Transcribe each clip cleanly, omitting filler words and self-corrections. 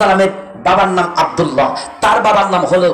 সালামের বাবার নাম আব্দুল্লাহ, তার বাবার নাম হলো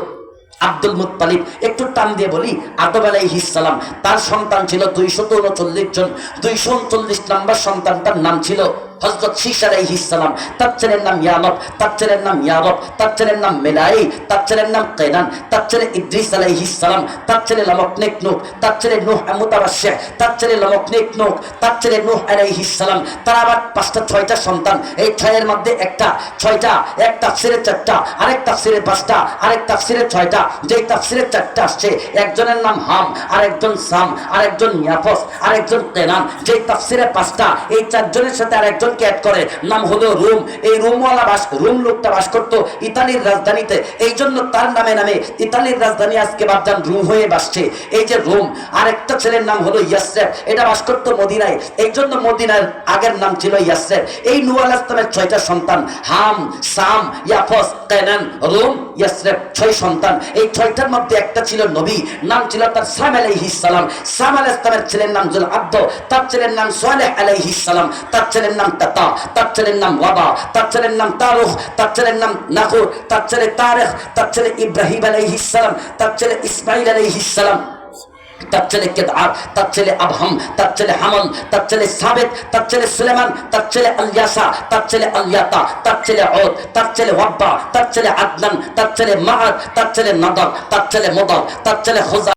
আব্দুল মুত্তালিব। একটু টান দিয়ে বলি, আদম আলাইহিস সালাম তার সন্তান ছিল 239 জন। 239 নম্বর সন্তানটার নাম ছিল হযরত শীশ আলাইহিস সালাম। তার ছেলের নাম ইয়ালব, তার ছেলের নাম ইয়ারব, তার ছেলের নাম মেলাই, তার ছেলের নাম কেনান, তার ছেলে ইদ্রিস আলাইহিস সালাম, তার ছেলে লামকনেক নূহ, তার ছেলে নূহ মুতাওয়াশশিহ, তার ছেলে লামকনেক নূহ, তার ছেলে নূহ আলাইহিস সালাম। তার আবার 6টা সন্তান। এই 6 মধ্যে একটা 6টা, এক তাফসীরে 4টা, আরেক তাফসীরে 5টা, আরেক তাফসীরে 6টা। যেই তাফসীরে 4টা আসছে, একজনের নাম হাম, আরেকজন সাম, আরেকজন ইয়াফস, আরেকজন কেনান। যেই তাফসীরে 5টা, এই 4 জনের সাথে আরেকজন অ্যাড করে, নাম হলো রুম। এই রুম লোকটা বাস করতো ইতালির রাজধানীতে, এই জন্য তার নামে নামে ইতালির রাজধানী আজকে বাপজান রুম হয়ে বাসছে। এই যে রুম। আরেকটা ছেলের নাম হলো ইয়াসরেব, এটা বাস করতো মদিনায়, এই জন্য মদিনার আগের নাম ছিল ইয়াসরেব। এই নূহ আলাইহিস সালামের 6টা সন্তান, হাম, সাম, ইয়াফস, কেনান, রুম, ইয়াসরেব, 6 সন্তান। এই 6টার মধ্যে একটা ছিল নবী, নাম ছিল তার সাম আলাইহিস সালাম। সাম আলাইহিস সালামের ছেলের নাম জুল আব্দ, তার ছেলের নাম সালেহ আলাইহিস সালাম, তার ছেলের নাম তাতা, তার ছেলের নাম ওয়াবা, তার ছেলের নাম তারুখ, তার ছেলের নাম নাকুর, তার ছেলে তারেখ, তার ছেলে ইব্রাহিম আলাইহিস সালাম, তার ছেলে ইসমাইল আলাইহিস সালাম, তার ছেলে কেদার, তার ছেলে আবহাম, তার ছেলে হামল, তার ছেলে সাবেত, তার ছেলে সুলেমান, তার ছেলে আলিয়াসা, তার ছেলে আলিয়াতা, তার ছেলে ওদ, তার ছেলে ওয়াব্বা, তার ছেলে আদনান, তার ছেলে মাআদ, তার ছেলে নাদর, তার ছেলে মুদর, তার ছেলে খুজা।